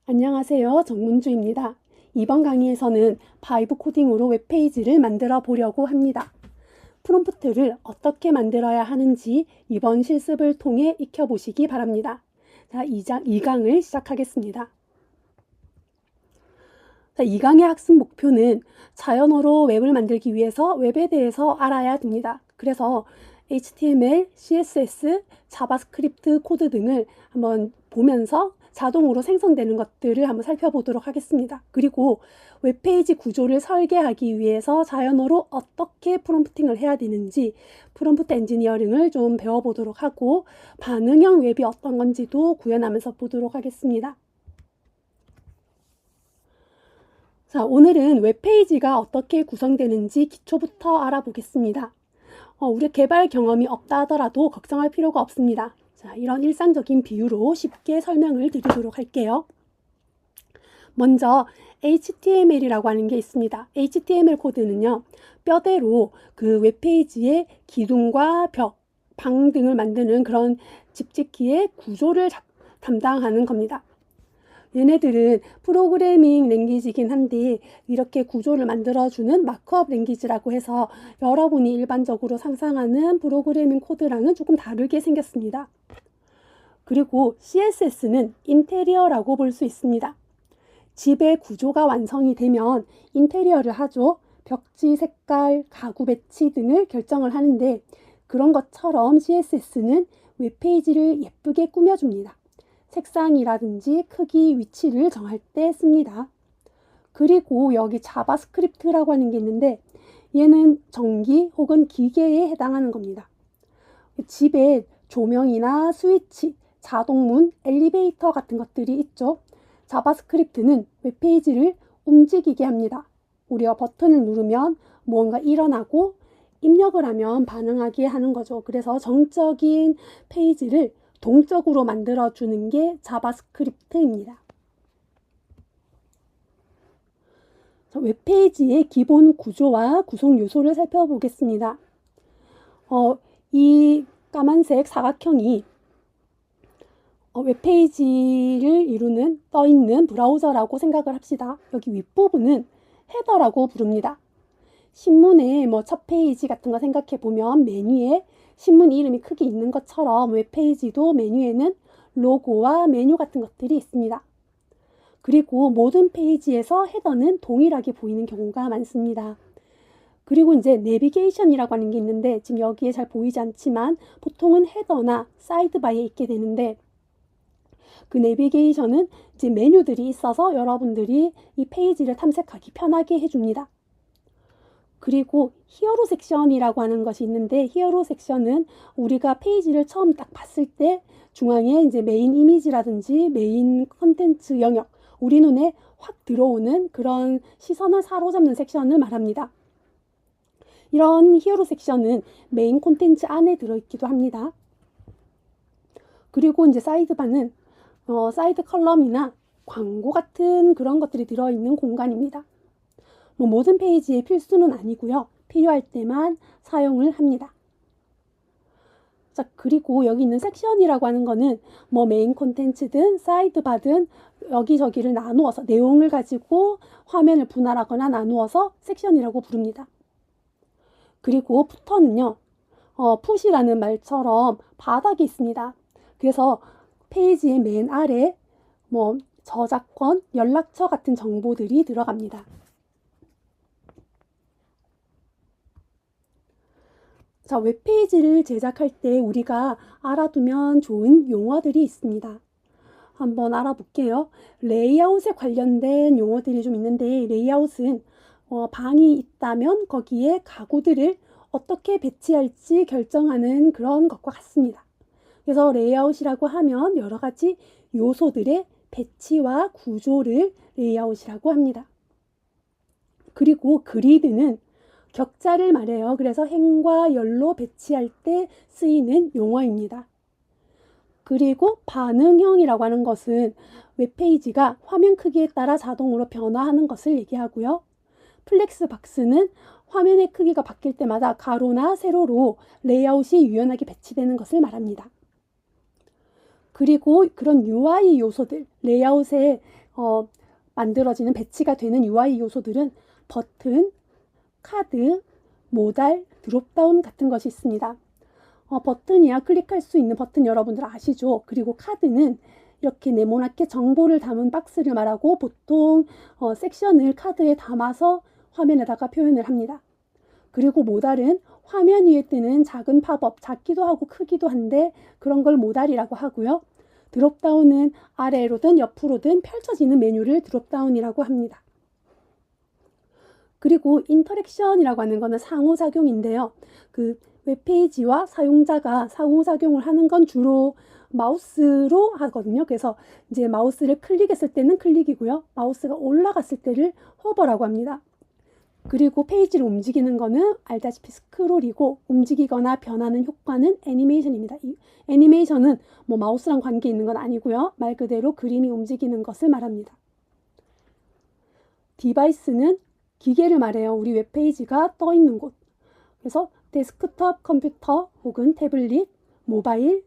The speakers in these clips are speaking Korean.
안녕하세요. 정문주입니다. 이번 강의에서는 바이브 코딩으로 웹페이지를 만들어 보려고 합니다. 프롬프트를 어떻게 만들어야 하는지 이번 실습을 통해 익혀보시기 바랍니다. 자, 2강을 시작하겠습니다. 자, 2강의 학습 목표는 자연어로 웹을 만들기 위해서 웹에 대해서 알아야 됩니다. 그래서 HTML, CSS, 자바스크립트 코드 등을 한번 보면서 자동으로 생성되는 것들을 한번 살펴보도록 하겠습니다. 그리고 웹페이지 구조를 설계하기 위해서 자연어로 어떻게 프롬프팅을 해야 되는지 프롬프트 엔지니어링을 좀 배워보도록 하고 반응형 웹이 어떤 건지도 구현하면서 보도록 하겠습니다. 자, 오늘은 웹페이지가 어떻게 구성되는지 기초부터 알아보겠습니다. 우리 개발 경험이 없다 하더라도 걱정할 필요가 없습니다. 자, 이런 일상적인 비유로 쉽게 설명을 드리도록 할게요. 먼저 HTML이라고 하는 게 있습니다. HTML 코드는요, 뼈대로 그 웹페이지의 기둥과 벽, 방 등을 만드는 그런 집짓기의 구조를 담당하는 겁니다. 얘네들은 프로그래밍 랭귀지이긴 한데 이렇게 구조를 만들어주는 마크업 랭귀지라고 해서 여러분이 일반적으로 상상하는 프로그래밍 코드랑은 조금 다르게 생겼습니다. 그리고 CSS는 인테리어라고 볼 수 있습니다. 집의 구조가 완성이 되면 인테리어를 하죠. 벽지 색깔, 가구 배치 등을 결정을 하는데 그런 것처럼 CSS는 웹페이지를 예쁘게 꾸며줍니다. 색상이라든지 크기, 위치를 정할 때 씁니다. 그리고 여기 자바스크립트라고 하는 게 있는데 얘는 전기 혹은 기계에 해당하는 겁니다. 집에 조명이나 스위치, 자동문, 엘리베이터 같은 것들이 있죠. 자바스크립트는 웹페이지를 움직이게 합니다. 우리가 버튼을 누르면 무언가 일어나고 입력을 하면 반응하게 하는 거죠. 그래서 정적인 페이지를 동적으로 만들어주는 게 자바스크립트입니다. 웹페이지의 기본 구조와 구성 요소를 살펴보겠습니다. 이 까만색 사각형이 웹페이지를 이루는 떠있는 브라우저라고 생각을 합시다. 여기 윗부분은 헤더라고 부릅니다. 신문의 첫 페이지 같은 거 생각해 보면 메뉴에 신문 이름이 크게 있는 것처럼 웹페이지도 메뉴에는 로고와 메뉴 같은 것들이 있습니다. 그리고 모든 페이지에서 헤더는 동일하게 보이는 경우가 많습니다. 그리고 이제 내비게이션이라고 하는 게 있는데 지금 여기에 잘 보이지 않지만 보통은 헤더나 사이드바에 있게 되는데 그 내비게이션은 이제 메뉴들이 있어서 여러분들이 이 페이지를 탐색하기 편하게 해줍니다. 그리고 히어로 섹션이라고 하는 것이 있는데 히어로 섹션은 우리가 페이지를 처음 딱 봤을 때 중앙에 이제 메인 이미지라든지 메인 컨텐츠 영역, 우리 눈에 확 들어오는 그런 시선을 사로잡는 섹션을 말합니다. 이런 히어로 섹션은 메인 콘텐츠 안에 들어있기도 합니다. 그리고 이제 사이드바는 사이드 컬럼이나 광고 같은 그런 것들이 들어있는 공간입니다. 모든 페이지의 필수는 아니고요. 필요할 때만 사용을 합니다. 자, 그리고 여기 있는 섹션이라고 하는 거는 메인 콘텐츠든 사이드바든 여기저기를 나누어서 내용을 가지고 화면을 분할하거나 나누어서 섹션이라고 부릅니다. 그리고 푸터는요. 푸시라는 말처럼 바닥이 있습니다. 그래서 페이지의 맨 아래 저작권, 연락처 같은 정보들이 들어갑니다. 자, 웹페이지를 제작할 때 우리가 알아두면 좋은 용어들이 있습니다. 한번 알아볼게요. 레이아웃에 관련된 용어들이 좀 있는데 레이아웃은 방이 있다면 거기에 가구들을 어떻게 배치할지 결정하는 그런 것과 같습니다. 그래서 레이아웃이라고 하면 여러 가지 요소들의 배치와 구조를 레이아웃이라고 합니다. 그리고 그리드는 격자를 말해요. 그래서 행과 열로 배치할 때 쓰이는 용어입니다. 그리고 반응형이라고 하는 것은 웹페이지가 화면 크기에 따라 자동으로 변화하는 것을 얘기하고요. 플렉스박스는 화면의 크기가 바뀔 때마다 가로나 세로로 레이아웃이 유연하게 배치되는 것을 말합니다. 그리고 그런 UI 요소들, 레이아웃에 만들어지는 배치가 되는 UI 요소들은 버튼, 카드, 모달, 드롭다운 같은 것이 있습니다. 버튼이야 클릭할 수 있는 버튼 여러분들 아시죠? 그리고 카드는 이렇게 네모나게 정보를 담은 박스를 말하고 보통 섹션을 카드에 담아서 화면에다가 표현을 합니다. 그리고 모달은 화면 위에 뜨는 작은 팝업, 작기도 하고 크기도 한데 그런 걸 모달이라고 하고요. 드롭다운은 아래로든 옆으로든 펼쳐지는 메뉴를 드롭다운이라고 합니다. 그리고 인터랙션이라고 하는 거는 상호작용인데요. 그 웹페이지와 사용자가 상호작용을 하는 건 주로 마우스로 하거든요. 그래서 이제 마우스를 클릭했을 때는 클릭이고요. 마우스가 올라갔을 때를 호버라고 합니다. 그리고 페이지를 움직이는 거는 알다시피 스크롤이고 움직이거나 변하는 효과는 애니메이션입니다. 이 애니메이션은 뭐 마우스랑 관계 있는 건 아니고요. 말 그대로 그림이 움직이는 것을 말합니다. 디바이스는 기계를 말해요. 우리 웹페이지가 떠 있는 곳. 그래서 데스크톱 컴퓨터 혹은 태블릿, 모바일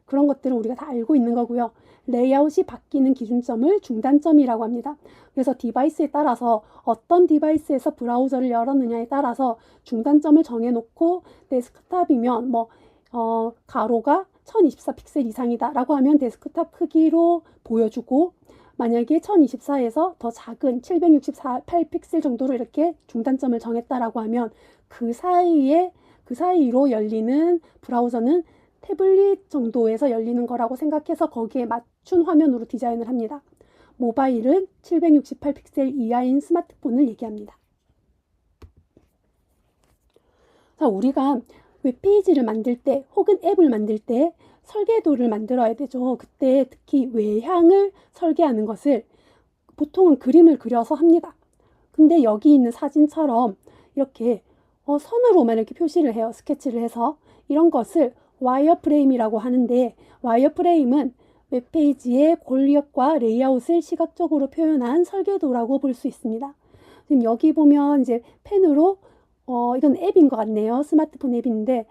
그런 것들은 우리가 다 알고 있는 거고요. 레이아웃이 바뀌는 기준점을 중단점이라고 합니다. 그래서 디바이스에 따라서 어떤 디바이스에서 브라우저를 열었느냐에 따라서 중단점을 정해놓고 데스크탑이면 가로가 1024 픽셀 이상이다 라고 하면 데스크탑 크기로 보여주고 만약에 1024에서 더 작은 768 픽셀 정도로 이렇게 중단점을 정했다라고 하면 그 사이로 열리는 브라우저는 태블릿 정도에서 열리는 거라고 생각해서 거기에 맞춘 화면으로 디자인을 합니다. 모바일은 768 픽셀 이하인 스마트폰을 얘기합니다. 자, 우리가 웹페이지를 만들 때 혹은 앱을 만들 때 설계도를 만들어야 되죠. 그때 특히 외향을 설계하는 것을 보통은 그림을 그려서 합니다. 근데 여기 있는 사진처럼 이렇게 선으로만 이렇게 표시를 해요. 스케치를 해서. 이런 것을 와이어프레임이라고 하는데 와이어프레임은 웹페이지의 골격과 레이아웃을 시각적으로 표현한 설계도라고 볼 수 있습니다. 지금 여기 보면 이제 펜으로 이건 앱인 것 같네요. 스마트폰 앱인데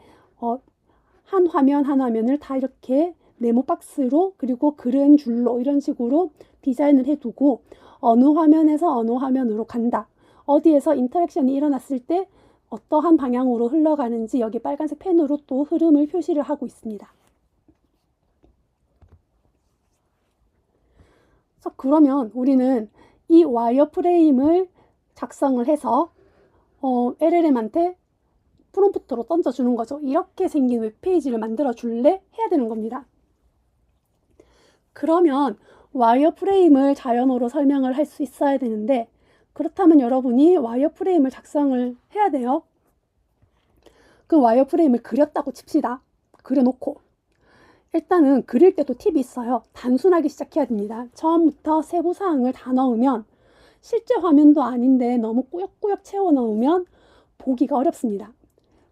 한 화면 한 화면을 다 이렇게 네모 박스로 그리고 그른 줄로 이런 식으로 디자인을 해두고 어느 화면에서 어느 화면으로 간다. 어디에서 인터랙션이 일어났을 때 어떠한 방향으로 흘러가는지 여기 빨간색 펜으로 또 흐름을 표시를 하고 있습니다. 그러면 우리는 이 와이어프레임을 작성을 해서 LLM한테 프롬프트로 던져주는 거죠. 이렇게 생긴 웹페이지를 만들어 줄래? 해야 되는 겁니다. 그러면 와이어프레임을 자연어로 설명을 할 수 있어야 되는데 그렇다면 여러분이 와이어프레임을 작성을 해야 돼요. 그 와이어프레임을 그렸다고 칩시다. 그려놓고 일단은 그릴 때도 팁이 있어요. 단순하게 시작해야 됩니다. 처음부터 세부사항을 다 넣으면 실제 화면도 아닌데 너무 꾸역꾸역 채워 넣으면 보기가 어렵습니다.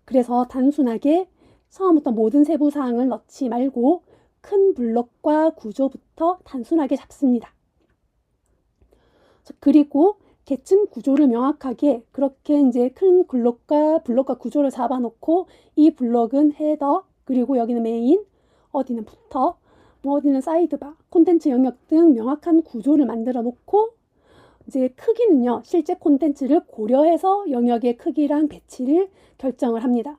그래서 단순하게 처음부터 모든 세부사항을 넣지 말고 큰 블록과 구조부터 단순하게 잡습니다. 그리고 계층 구조를 명확하게 그렇게 이제 큰 블록과 구조를 잡아놓고 이 블록은 헤더, 그리고 여기는 메인, 어디는 부터, 어디는 사이드바, 콘텐츠 영역 등 명확한 구조를 만들어 놓고 이제 크기는요, 실제 콘텐츠를 고려해서 영역의 크기랑 배치를 결정을 합니다.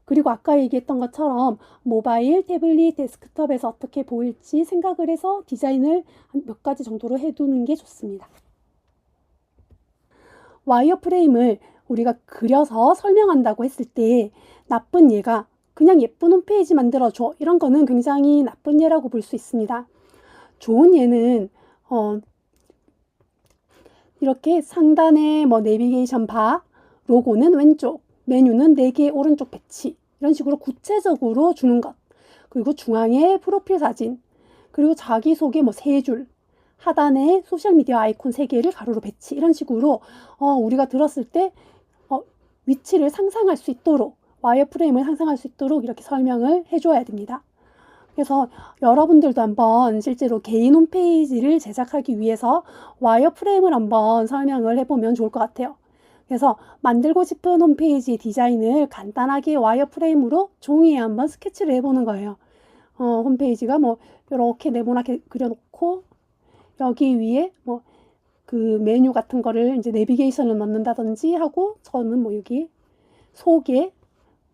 그리고 아까 얘기했던 것처럼 모바일, 태블릿, 데스크톱에서 어떻게 보일지 생각을 해서 디자인을 몇 가지 정도로 해두는 게 좋습니다. 와이어프레임을 우리가 그려서 설명한다고 했을 때 나쁜 예가 그냥 예쁜 홈페이지 만들어줘 이런 거는 굉장히 나쁜 예라고 볼 수 있습니다. 좋은 예는 이렇게 상단에 내비게이션 바, 로고는 왼쪽, 메뉴는 4개 오른쪽 배치 이런 식으로 구체적으로 주는 것, 그리고 중앙에 프로필 사진, 그리고 자기소개 3줄, 하단에 소셜미디어 아이콘 3개를 가로로 배치 이런 식으로 우리가 들었을 때 위치를 상상할 수 있도록 와이어프레임을 상상할 수 있도록 이렇게 설명을 해줘야 됩니다. 그래서 여러분들도 한번 실제로 개인 홈페이지를 제작하기 위해서 와이어프레임을 한번 설명을 해보면 좋을 것 같아요. 그래서 만들고 싶은 홈페이지 디자인을 간단하게 와이어프레임으로 종이에 한번 스케치를 해보는 거예요. 홈페이지가 이렇게 네모나게 그려놓고 여기 위에 뭐 그 메뉴 같은 거를 이제 내비게이션을 넣는다든지 하고, 저는 뭐 여기 소개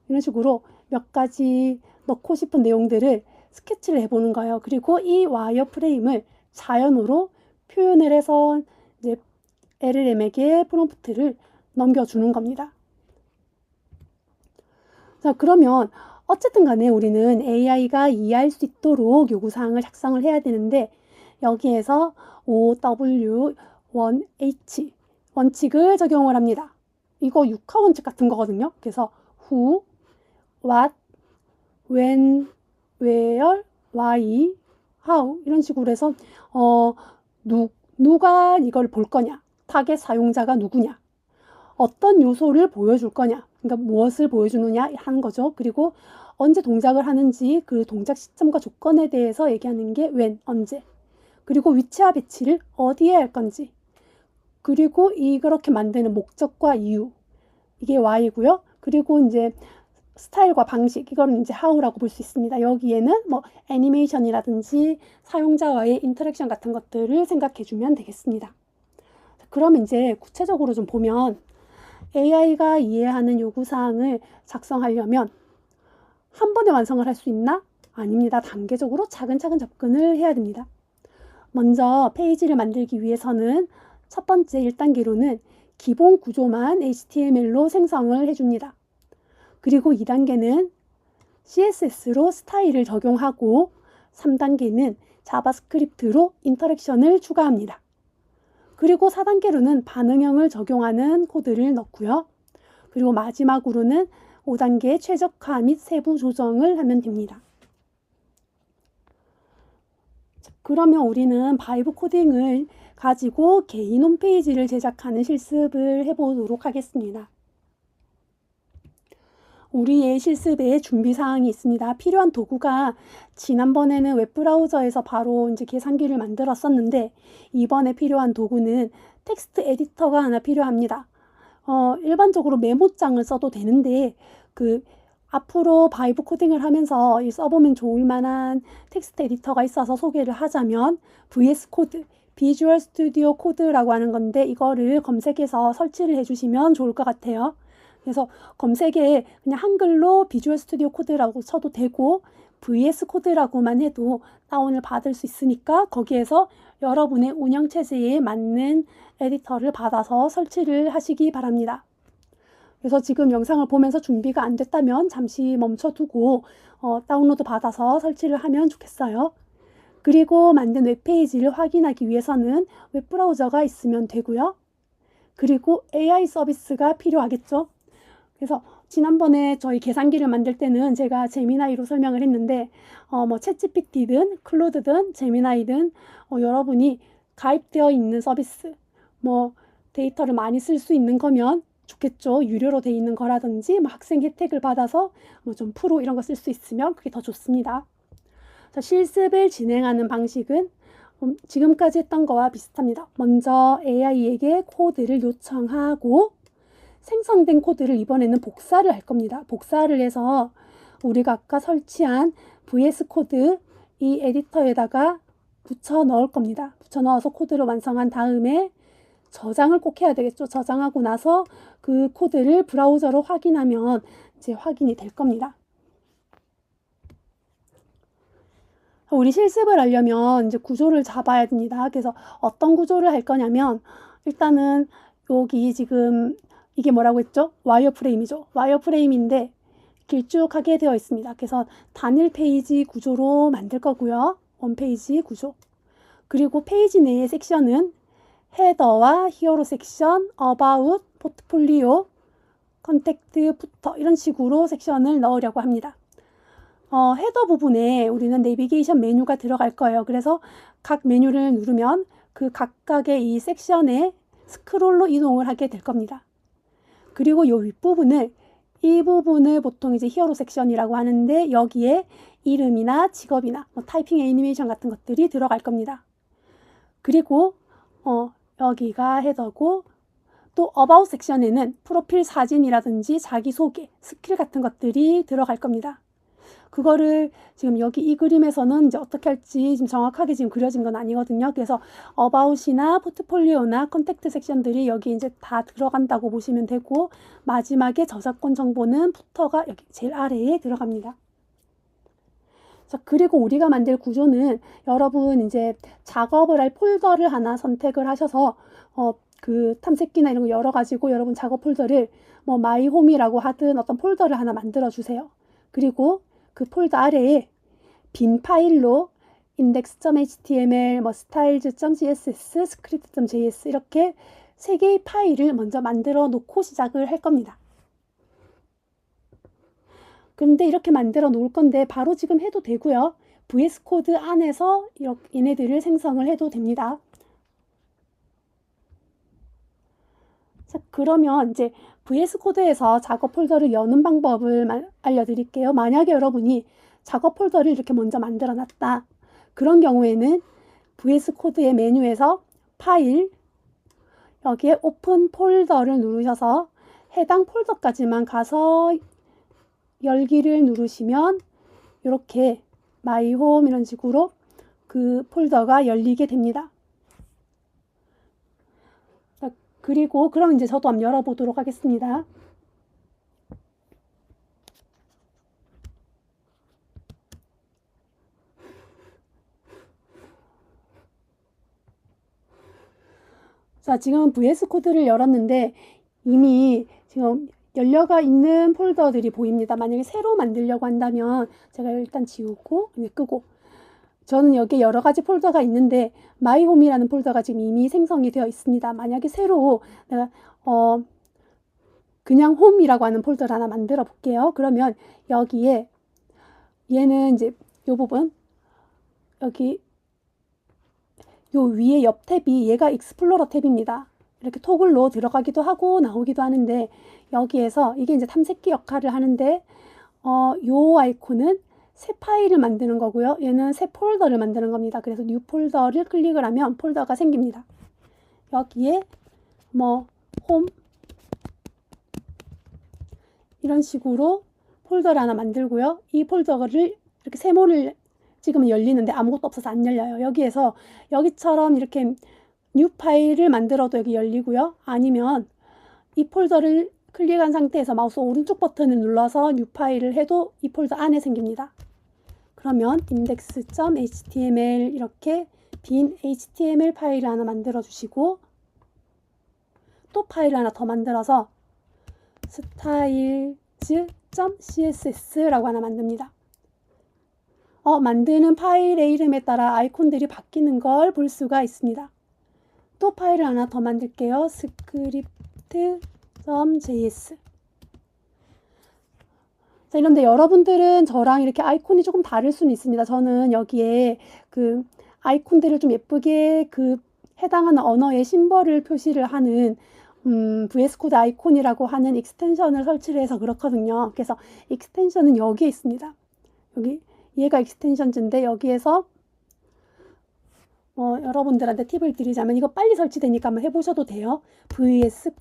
이런 식으로 몇 가지 넣고 싶은 내용들을 스케치를 해보는 거예요. 그리고 이 와이어 프레임을 자연어로 표현을 해서 이제 LLM에게 프롬프트를 넘겨주는 겁니다. 자, 그러면 어쨌든 간에 우리는 AI가 이해할 수 있도록 요구사항을 작성을 해야 되는데, 여기에서 OW1H 원칙을 적용을 합니다. 이거 육하 원칙 같은 거거든요. 그래서 who, what, when, where, why, how 이런 식으로 해서 누가 이걸 볼 거냐, 타겟 사용자가 누구냐, 어떤 요소를 보여줄 거냐, 그러니까 무엇을 보여주느냐 하는 거죠. 그리고 언제 동작을 하는지 그 동작 시점과 조건에 대해서 얘기하는 게 when, 언제, 그리고 위치와 배치를 어디에 할 건지, 그리고 이렇게 만드는 목적과 이유, 이게 why고요. 그리고 이제 스타일과 방식, 이거는 이제 how라고 볼 수 있습니다. 여기에는 뭐 애니메이션이라든지 사용자와의 인터랙션 같은 것들을 생각해 주면 되겠습니다. 그럼 이제 구체적으로 좀 보면, AI가 이해하는 요구사항을 작성하려면 한 번에 완성을 할 수 있나? 아닙니다. 단계적으로 차근차근 접근을 해야 됩니다. 먼저 페이지를 만들기 위해서는 첫 번째 1단계로는 기본 구조만 HTML로 생성을 해줍니다. 그리고 2단계는 CSS로 스타일을 적용하고 3단계는 자바스크립트로 인터랙션을 추가합니다. 그리고 4단계로는 반응형을 적용하는 코드를 넣고요. 그리고 마지막으로는 5단계 최적화 및 세부 조정을 하면 됩니다. 그러면 우리는 바이브 코딩을 가지고 개인 홈페이지를 제작하는 실습을 해보도록 하겠습니다. 우리의 실습에 준비사항이 있습니다. 필요한 도구가 지난번에는 웹브라우저에서 바로 이제 계산기를 만들었었는데, 이번에 필요한 도구는 텍스트 에디터가 하나 필요합니다. 일반적으로 메모장을 써도 되는데, 앞으로 바이브 코딩을 하면서 써보면 좋을 만한 텍스트 에디터가 있어서 소개를 하자면 VS 코드, 비주얼 스튜디오 코드라고 하는 건데, 이거를 검색해서 설치를 해주시면 좋을 것 같아요. 그래서 검색에 그냥 한글로 비주얼 스튜디오 코드라고 쳐도 되고, VS 코드라고만 해도 다운을 받을 수 있으니까 거기에서 여러분의 운영체제에 맞는 에디터를 받아서 설치를 하시기 바랍니다. 그래서 지금 영상을 보면서 준비가 안 됐다면 잠시 멈춰두고 다운로드 받아서 설치를 하면 좋겠어요. 그리고 만든 웹페이지를 확인하기 위해서는 웹브라우저가 있으면 되고요. 그리고 AI 서비스가 필요하겠죠. 그래서 지난번에 저희 계산기를 만들 때는 제가 제미나이로 설명을 했는데, 뭐 챗GPT든 클로드든 제미나이든 여러분이 가입되어 있는 서비스, 뭐 데이터를 많이 쓸 수 있는 거면 좋겠죠. 유료로 돼 있는 거라든지 뭐 학생 혜택을 받아서 뭐 좀 프로 이런 거 쓸 수 있으면 그게 더 좋습니다. 자, 실습을 진행하는 방식은 지금까지 했던 거와 비슷합니다. 먼저 AI에게 코드를 요청하고 생성된 코드를 이번에는 복사를 할 겁니다. 복사를 해서 우리가 아까 설치한 VS 코드 이 에디터에다가 붙여 넣을 겁니다. 붙여 넣어서 코드를 완성한 다음에 저장을 꼭 해야 되겠죠. 저장하고 나서 그 코드를 브라우저로 확인하면 이제 확인이 될 겁니다. 우리 실습을 하려면 이제 구조를 잡아야 됩니다. 그래서 어떤 구조를 할 거냐면, 일단은 여기 지금 이게 뭐라고 했죠? 와이어 프레임이죠. 와이어 프레임인데 길쭉하게 되어 있습니다. 그래서 단일 페이지 구조로 만들 거고요. 원페이지 구조. 그리고 페이지 내의 섹션은 헤더와 히어로 섹션, 어바웃, 포트폴리오, 컨택트, 부터 이런 식으로 섹션을 넣으려고 합니다. 헤더 부분에 우리는 내비게이션 메뉴가 들어갈 거예요. 그래서 각 메뉴를 누르면 그 각각의 이 섹션에 스크롤로 이동을 하게 될 겁니다. 그리고 이 윗부분을, 이 부분을 보통 이제 히어로 섹션이라고 하는데, 여기에 이름이나 직업이나 뭐 타이핑 애니메이션 같은 것들이 들어갈 겁니다. 그리고 여기가 헤더고, 또 어바웃 섹션에는 프로필 사진이라든지 자기소개, 스킬 같은 것들이 들어갈 겁니다. 그거를 지금 여기 이 그림에서는 이제 어떻게 할지 지금 정확하게 지금 그려진 건 아니거든요. 그래서 어바웃이나 포트폴리오나 컨택트 섹션들이 여기 이제 다 들어간다고 보시면 되고, 마지막에 저작권 정보는 부터가 여기 제일 아래에 들어갑니다. 자, 그리고 우리가 만들 구조는 여러분 이제 작업을 할 폴더를 하나 선택을 하셔서 그 탐색기나 이런 거 열어가지고 여러분 작업 폴더를 뭐 마이홈이라고 하든 어떤 폴더를 하나 만들어 주세요. 그리고 그 폴더 아래에 빈 파일로 index.html, 뭐 styles.css, script.js 이렇게 3개의 파일을 먼저 만들어 놓고 시작을 할 겁니다. 그런데 이렇게 만들어 놓을 건데 바로 지금 해도 되고요. VS 코드 안에서 이렇게 얘네들을 생성을 해도 됩니다. 자, 그러면 이제 VS 코드에서 작업 폴더를 여는 방법을 알려드릴게요. 만약에 여러분이 작업 폴더를 이렇게 먼저 만들어 놨다. 그런 경우에는 VS 코드의 메뉴에서 파일, 여기에 오픈 폴더를 누르셔서 해당 폴더까지만 가서 열기를 누르시면 이렇게 마이홈 이런 식으로 그 폴더가 열리게 됩니다. 그리고 그럼 이제 저도 한번 열어보도록 하겠습니다. 자, 지금 VS 코드를 열었는데 이미 지금 열려가 있는 폴더들이 보입니다. 만약에 새로 만들려고 한다면 제가 일단 지우고 끄고, 저는 여기에 여러 가지 폴더가 있는데 마이홈이라는 폴더가 지금 이미 생성이 되어 있습니다. 만약에 새로 내가 그냥 홈이라고 하는 폴더를 하나 만들어 볼게요. 그러면 여기에 얘는 이제 요 부분, 여기 요 위에 옆 탭이 얘가 익스플로러 탭입니다. 이렇게 토글로 들어가기도 하고 나오기도 하는데, 여기에서 이게 이제 탐색기 역할을 하는데 요 아이콘은 새 파일을 만드는 거고요. 얘는 새 폴더를 만드는 겁니다. 그래서 뉴 폴더를 클릭을 하면 폴더가 생깁니다. 여기에 뭐 홈 이런 식으로 폴더를 하나 만들고요. 이 폴더를 이렇게 세모를 찍으면 열리는데 아무것도 없어서 안 열려요. 여기에서 여기처럼 이렇게 뉴 파일을 만들어도 여기 열리고요. 아니면 이 폴더를 클릭한 상태에서 마우스 오른쪽 버튼을 눌러서 뉴 파일을 해도 이 폴더 안에 생깁니다. 그러면 index.html 이렇게 빈 html 파일을 하나 만들어 주시고, 또 파일을 하나 더 만들어서 styles.css라고 하나 만듭니다. 만드는 파일의 이름에 따라 아이콘들이 바뀌는 걸 볼 수가 있습니다. 또 파일을 하나 더 만들게요. script.js. 자, 이런데 여러분들은 저랑 이렇게 아이콘이 조금 다를 수는 있습니다. 저는 여기에 그 아이콘들을 좀 예쁘게 그 해당하는 언어의 심벌을 표시를 하는 VS 코드 아이콘이라고 하는 익스텐션을 설치를 해서 그렇거든요. 그래서 익스텐션은 여기에 있습니다. 여기 얘가 익스텐션인데 여기에서 여러분들한테 팁을 드리자면, 이거 빨리 설치되니까 한번 해보셔도 돼요. VS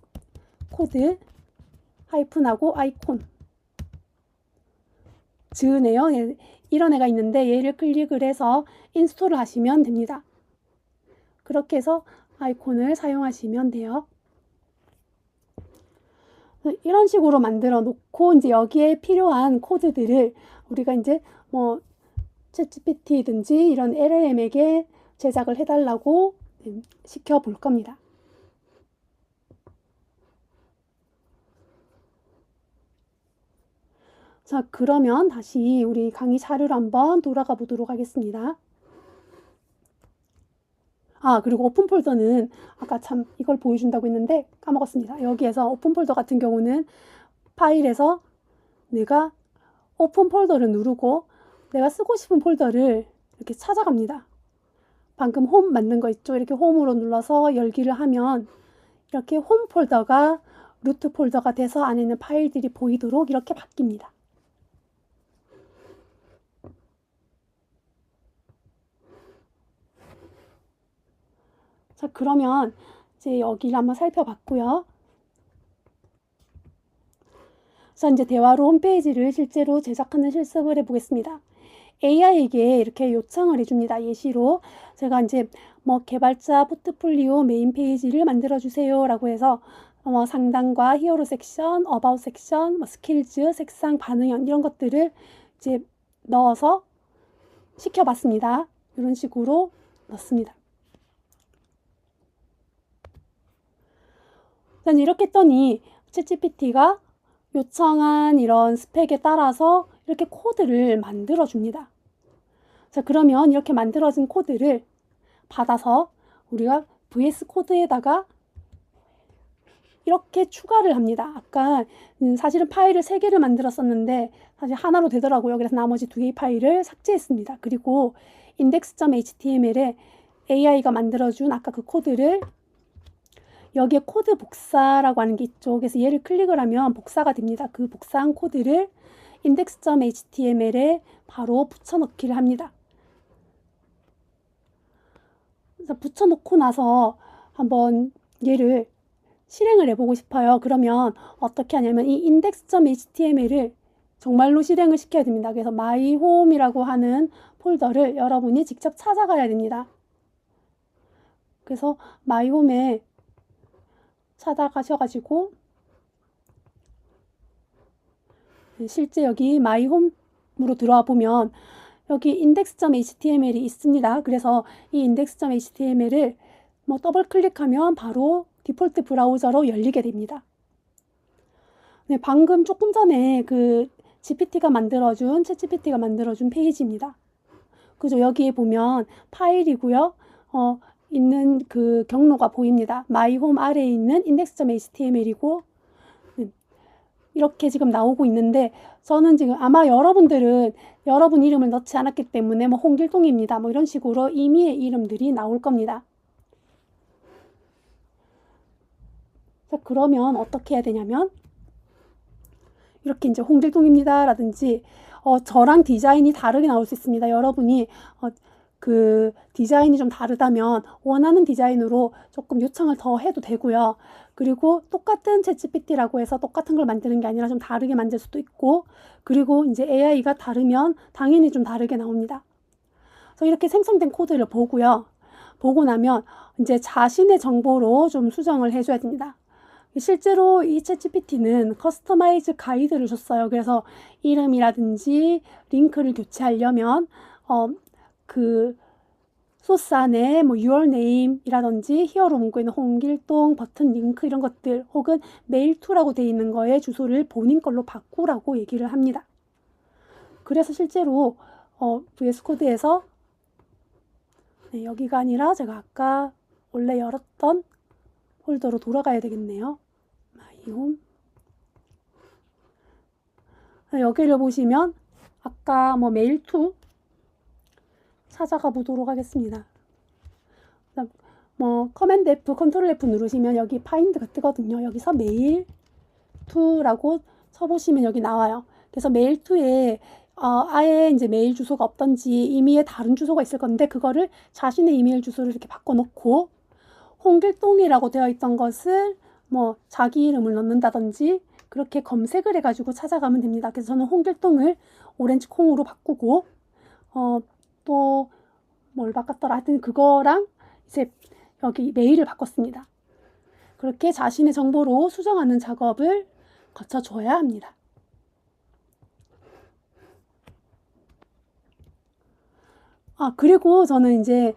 코드 하이픈하고 아이콘 즈네요. 이런 애가 있는데 얘를 클릭을 해서 인스톨을 하시면 됩니다. 그렇게 해서 아이콘을 사용하시면 돼요. 이런 식으로 만들어 놓고 이제 여기에 필요한 코드들을 우리가 이제 뭐 챗GPT든지 이런 LLM에게 제작을 해달라고 시켜 볼 겁니다. 자, 그러면 다시 우리 강의 자료로 한번 돌아가 보도록 하겠습니다. 그리고 오픈 폴더는 아까 참 이걸 보여준다고 했는데 까먹었습니다. 여기에서 오픈 폴더 같은 경우는 파일에서 내가 오픈 폴더를 누르고 내가 쓰고 싶은 폴더를 이렇게 찾아갑니다. 방금 홈 만든 거 있죠? 이렇게 홈으로 눌러서 열기를 하면 이렇게 홈 폴더가 루트 폴더가 돼서 안에 있는 파일들이 보이도록 이렇게 바뀝니다. 자, 그러면 이제 여기를 한번 살펴봤고요. 자, 이제 대화로 홈페이지를 실제로 제작하는 실습을 해보겠습니다. AI에게 이렇게 요청을 해줍니다. 예시로 제가 이제 뭐 개발자 포트폴리오 메인 페이지를 만들어 주세요 라고 해서 상단과 히어로 섹션, 어바웃 섹션, 뭐 스킬즈, 색상, 반응형 이런 것들을 이제 넣어서 시켜봤습니다. 이런 식으로 넣습니다. 이렇게 했더니 챗GPT가 요청한 이런 스펙에 따라서 이렇게 코드를 만들어 줍니다. 자, 그러면 이렇게 만들어진 코드를 받아서 우리가 VS 코드에다가 이렇게 추가를 합니다. 아까 사실은 파일을 3개를 만들었었는데 사실 하나로 되더라고요. 그래서 나머지 2개의 파일을 삭제했습니다. 그리고 index.html에 AI가 만들어준 아까 그 코드를 여기에 코드 복사라고 하는 게 있죠. 그래서 얘를 클릭을 하면 복사가 됩니다. 그 복사한 코드를 index.html에 바로 붙여넣기를 합니다. 그래서 붙여놓고 나서 한번 얘를 실행을 해보고 싶어요. 그러면 어떻게 하냐면 이 index.html을 정말로 실행을 시켜야 됩니다. 그래서 myhome이라고 하는 폴더를 여러분이 직접 찾아가야 됩니다. 그래서 myhome에 찾아가셔가지고 실제 여기 myhome으로 들어와 보면 여기 index.html이 있습니다. 그래서 이 index.html을 뭐 더블 클릭하면 바로 디폴트 브라우저로 열리게 됩니다. 네, 방금 조금 전에 그 챗GPT가 만들어준 페이지입니다. 그죠? 여기에 보면 파일이고요. 있는 그 경로가 보입니다. myhome 아래에 있는 index.html이고 이렇게 지금 나오고 있는데 저는 지금 아마 여러분들은 여러분 이름을 넣지 않았기 때문에 뭐 홍길동입니다. 뭐 이런 식으로 임의의 이름들이 나올 겁니다. 자, 그러면 어떻게 해야 되냐면 이렇게 이제 홍길동입니다 라든지 저랑 디자인이 다르게 나올 수 있습니다. 여러분이 그 디자인이 좀 다르다면 원하는 디자인으로 조금 요청을 더 해도 되고요. 그리고 똑같은 챗GPT라고 해서 똑같은 걸 만드는 게 아니라 좀 다르게 만들 수도 있고, 그리고 이제 AI가 다르면 당연히 좀 다르게 나옵니다. 그래서 이렇게 생성된 코드를 보고요. 보고 나면 이제 자신의 정보로 좀 수정을 해줘야 됩니다. 실제로 이 챗GPT는 커스터마이즈 가이드를 줬어요. 그래서 이름이라든지 링크를 교체하려면 그 소스 안에 뭐 your name이라든지 히어로 문구에 있는 홍길동 버튼 링크 이런 것들 혹은 메일 투라고 되어 있는 거에 주소를 본인 걸로 바꾸라고 얘기를 합니다. 그래서 실제로 VS 코드에서 네, 여기가 아니라 제가 아까 원래 열었던 폴더로 돌아가야 되겠네요. myhome. 여기를 보시면 아까 뭐 메일 투 찾아가 보도록 하겠습니다. 뭐 커맨드 F, 컨트롤 F 누르시면 여기 파인드가 뜨거든요. 여기서 메일 투라고 쳐보시면 여기 나와요. 그래서 메일 투에 아예 이제 메일 주소가 없던지 임의의 다른 주소가 있을 건데 그거를 자신의 이메일 주소를 이렇게 바꿔놓고 홍길동이라고 되어 있던 것을 뭐 자기 이름을 넣는다든지 그렇게 검색을 해가지고 찾아가면 됩니다. 그래서 저는 홍길동을 오렌지 콩으로 바꾸고 또 뭘 바꿨더라 하여튼 그거랑 이제 여기 메일을 바꿨습니다. 그렇게 자신의 정보로 수정하는 작업을 거쳐줘야 합니다. 그리고 저는 이제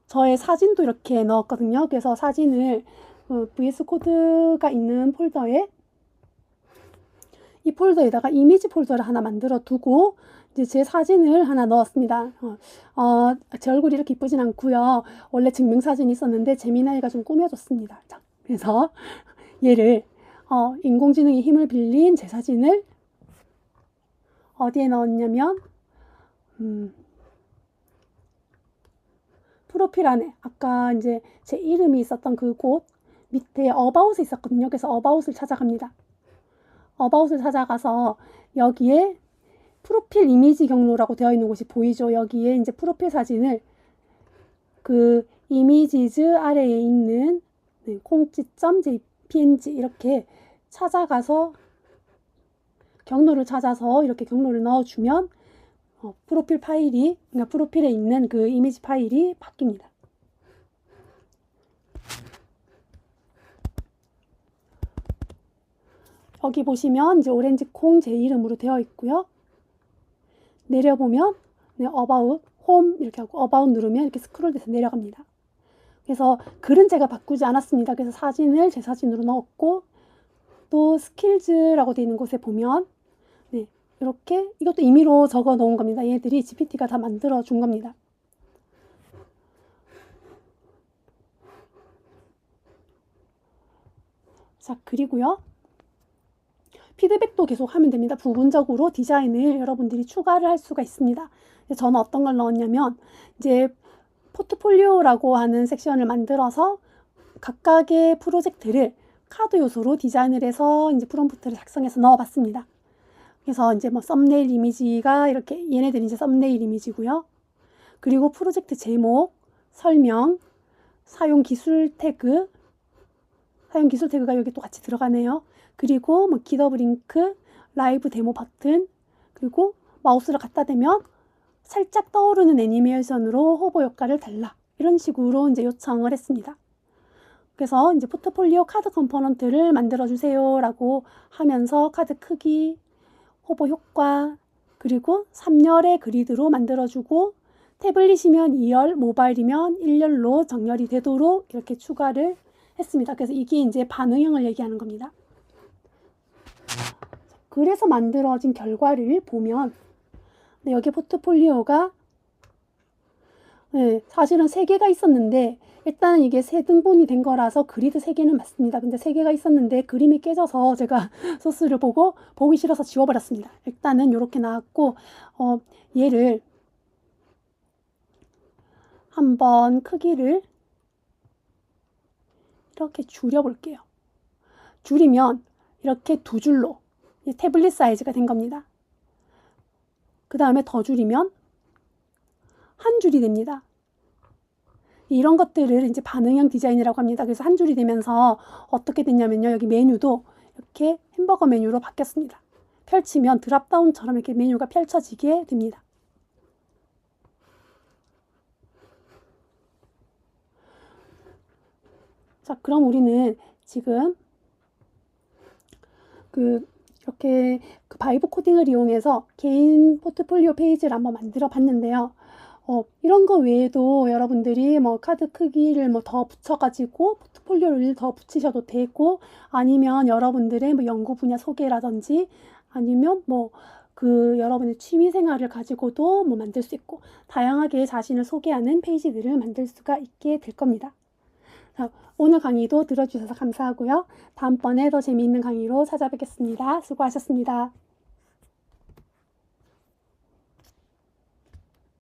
저의 사진도 이렇게 넣었거든요. 그래서 사진을 VS 코드가 있는 폴더에 이 폴더에다가 이미지 폴더를 하나 만들어 두고 이제 제 사진을 하나 넣었습니다. 제 얼굴이 이렇게 이쁘진 않고요. 원래 증명사진이 있었는데 재미나이가 좀 꾸며줬습니다. 자, 그래서 얘를 인공지능의 힘을 빌린 제 사진을 어디에 넣었냐면 프로필 안에 아까 이제 제 이름이 있었던 그 곳 밑에 어바웃이 있었거든요. 그래서 어바웃을 찾아갑니다. 어바웃을 찾아가서 여기에 프로필 이미지 경로라고 되어 있는 곳이 보이죠. 여기에 이제 프로필 사진을 그 이미지즈 아래에 있는 콩찌.jpng 이렇게 찾아가서 경로를 찾아서 이렇게 경로를 넣어주면 프로필 파일이, 그러니까 프로필에 있는 그 이미지 파일이 바뀝니다. 여기 보시면 이제 오렌지 콩 제 이름으로 되어 있고요. 내려보면 네, About, Home 이렇게 하고 About 누르면 이렇게 스크롤돼서 내려갑니다. 그래서 글은 제가 바꾸지 않았습니다. 그래서 사진을 제 사진으로 넣었고, 또 스킬즈라고 되어 있는 곳에 보면 네, 이렇게 이것도 임의로 적어 놓은 겁니다. 얘들이 GPT가 다 만들어 준 겁니다. 자, 그리고요. 피드백도 계속 하면 됩니다. 부분적으로 디자인을 여러분들이 추가를 할 수가 있습니다. 저는 어떤 걸 넣었냐면 이제 포트폴리오라고 하는 섹션을 만들어서 각각의 프로젝트를 카드 요소로 디자인을 해서 이제 프롬프트를 작성해서 넣어봤습니다. 그래서 이제 뭐 썸네일 이미지가 이렇게 얘네들이 이제 썸네일 이미지고요. 그리고 프로젝트 제목, 설명, 사용 기술 태그가 여기 또 같이 들어가네요. 그리고 뭐 기더브 링크, 라이브 데모 버튼, 그리고 마우스를 갖다 대면 살짝 떠오르는 애니메이션으로 호버 효과를 달라. 이런 식으로 이제 요청을 했습니다. 그래서 이제 포트폴리오 카드 컴포넌트를 만들어 주세요라고 하면서 카드 크기, 호버 효과, 그리고 3열의 그리드로 만들어주고 태블릿이면 2열, 모바일이면 1열로 정렬이 되도록 이렇게 추가를 했습니다. 그래서 이게 이제 반응형을 얘기하는 겁니다. 그래서 만들어진 결과를 보면 네, 여기 포트폴리오가 네, 사실은 3개가 있었는데 일단 이게 3등분이 된 거라서 그리드 3개는 맞습니다. 근데 3개가 있었는데 그림이 깨져서 제가 소스를 보기 싫어서 지워버렸습니다. 일단은 이렇게 나왔고 얘를 한번 크기를 이렇게 줄여볼게요. 줄이면 이렇게 2줄로 태블릿 사이즈가 된 겁니다. 그 다음에 더 줄이면 한 줄이 됩니다. 이런 것들을 이제 반응형 디자인이라고 합니다. 그래서 한 줄이 되면서 어떻게 됐냐면요. 여기 메뉴도 이렇게 햄버거 메뉴로 바뀌었습니다. 펼치면 드랍다운처럼 이렇게 메뉴가 펼쳐지게 됩니다. 자, 그럼 우리는 지금 이렇게 바이브 코딩을 이용해서 개인 포트폴리오 페이지를 한번 만들어 봤는데요. 이런 거 외에도 여러분들이 뭐 카드 크기를 뭐 더 붙여가지고 포트폴리오를 더 붙이셔도 되고, 아니면 여러분들의 뭐 연구 분야 소개라든지, 아니면 뭐 여러분의 취미 생활을 가지고도 뭐 만들 수 있고, 다양하게 자신을 소개하는 페이지들을 만들 수가 있게 될 겁니다. 자, 오늘 강의도 들어주셔서 감사하고요. 다음번에 더 재미있는 강의로 찾아뵙겠습니다. 수고하셨습니다.